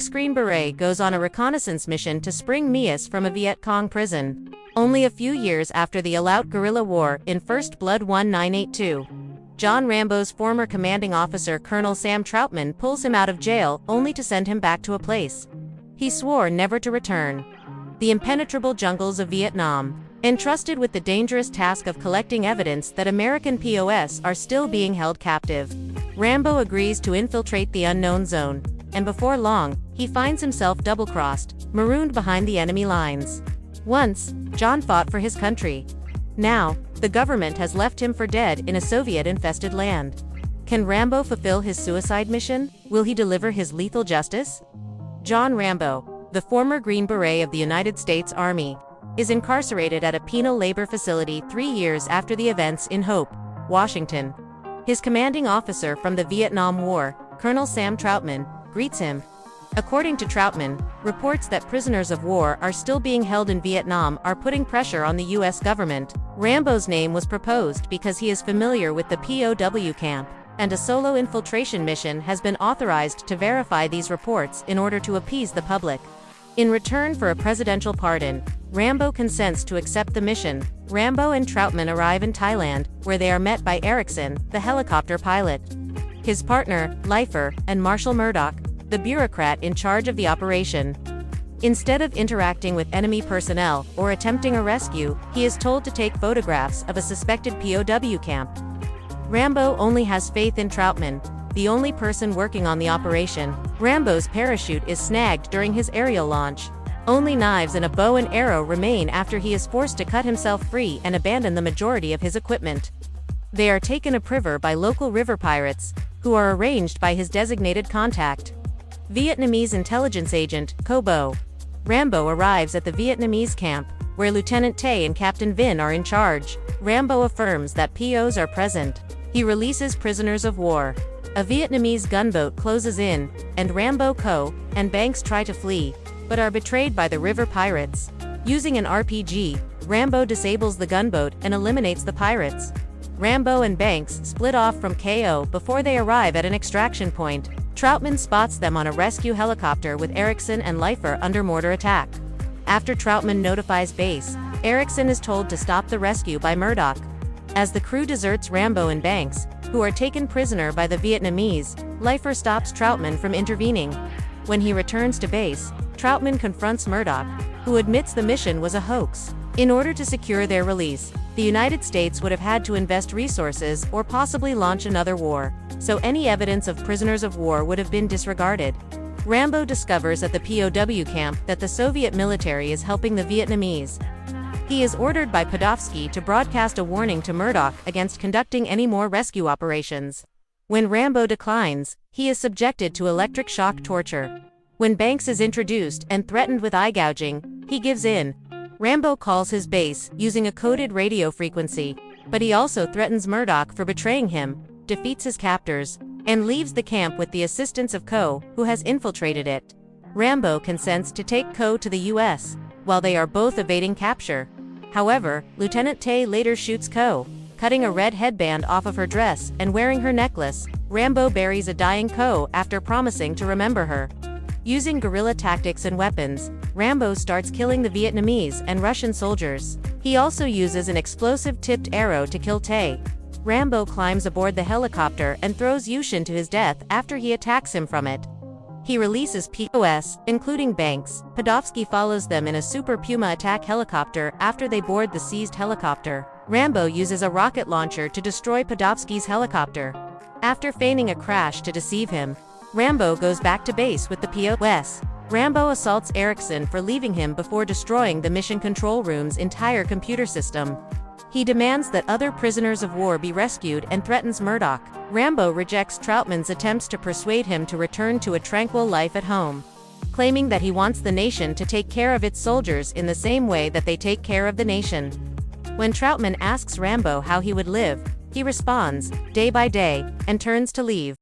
Ex-Green Beret goes on a reconnaissance mission to spring Mias from a Viet Cong prison. Only a few years after the all-out guerrilla war in First Blood 1982. John Rambo's former commanding officer Colonel Sam Troutman pulls him out of jail only to send him back to a place he swore never to return. The impenetrable jungles of Vietnam. Entrusted with the dangerous task of collecting evidence that American POS are still being held captive, Rambo agrees to infiltrate the unknown zone, and before long, he finds himself double-crossed, marooned behind the enemy lines. Once, John fought for his country. Now, the government has left him for dead in a Soviet-infested land. Can Rambo fulfill his suicide mission? Will he deliver his lethal justice? John Rambo, the former Green Beret of the United States Army, is incarcerated at a penal labor facility 3 years after the events in Hope, Washington. His commanding officer from the Vietnam War, Colonel Sam Troutman, greets him. According to Troutman, reports that prisoners of war are still being held in Vietnam are putting pressure on the U.S. government. Rambo's name was proposed because he is familiar with the POW camp, and a solo infiltration mission has been authorized to verify these reports in order to appease the public. In return for a presidential pardon, Rambo consents to accept the mission. Rambo and Troutman arrive in Thailand, where they are met by Erickson, the helicopter pilot, his partner, Lifer, and Marshall Murdoch, the bureaucrat in charge of the operation. Instead of interacting with enemy personnel or attempting a rescue, he is told to take photographs of a suspected POW camp. Rambo only has faith in Troutman, the only person working on the operation. Rambo's parachute is snagged during his aerial launch. Only knives and a bow and arrow remain after he is forced to cut himself free and abandon the majority of his equipment. They are taken a prisoner by local river pirates, who are arranged by his designated contact, Vietnamese intelligence agent, Kobo. Rambo arrives at the Vietnamese camp, where Lieutenant Tay and Captain Vin are in charge. Rambo affirms that POs are present. He releases prisoners of war. A Vietnamese gunboat closes in, and Rambo, Co. and Banks try to flee, but are betrayed by the river pirates. Using an RPG, Rambo disables the gunboat and eliminates the pirates. Rambo and Banks split off from KO before they arrive at an extraction point. Troutman spots them on a rescue helicopter with Erickson and Lifer under mortar attack. After Troutman notifies base, Erickson is told to stop the rescue by Murdoch. As the crew deserts Rambo and Banks, who are taken prisoner by the Vietnamese, Lifer stops Troutman from intervening. When he returns to base, Troutman confronts Murdoch, who admits the mission was a hoax. In order to secure their release, the United States would have had to invest resources or possibly launch another war, so any evidence of prisoners of war would have been disregarded. Rambo discovers at the POW camp that the Soviet military is helping the Vietnamese. He is ordered by Podofsky to broadcast a warning to Murdoch against conducting any more rescue operations. When Rambo declines, he is subjected to electric shock torture. When Banks is introduced and threatened with eye gouging, he gives in. Rambo calls his base using a coded radio frequency, but he also threatens Murdoch for betraying him, defeats his captors, and leaves the camp with the assistance of Co, who has infiltrated it. Rambo consents to take Co to the U.S., while they are both evading capture. However, Lieutenant Tay later shoots Co, cutting a red headband off of her dress and wearing her necklace. Rambo buries a dying Co after promising to remember her. Using guerrilla tactics and weapons, Rambo starts killing the Vietnamese and Russian soldiers. He also uses an explosive tipped arrow to kill Tay. Rambo climbs aboard the helicopter and throws Yushin to his death after he attacks him from it. He releases POS, including Banks. Podofsky follows them in a Super Puma attack helicopter after they board the seized helicopter. Rambo uses a rocket launcher to destroy Podofsky's helicopter. After feigning a crash to deceive him, Rambo goes back to base with the POS. Rambo assaults Erickson for leaving him before destroying the mission control room's entire computer system. He demands that other prisoners of war be rescued and threatens Murdoch. Rambo rejects Troutman's attempts to persuade him to return to a tranquil life at home, claiming that he wants the nation to take care of its soldiers in the same way that they take care of the nation. When Troutman asks Rambo how he would live, he responds, "Day by day," and turns to leave.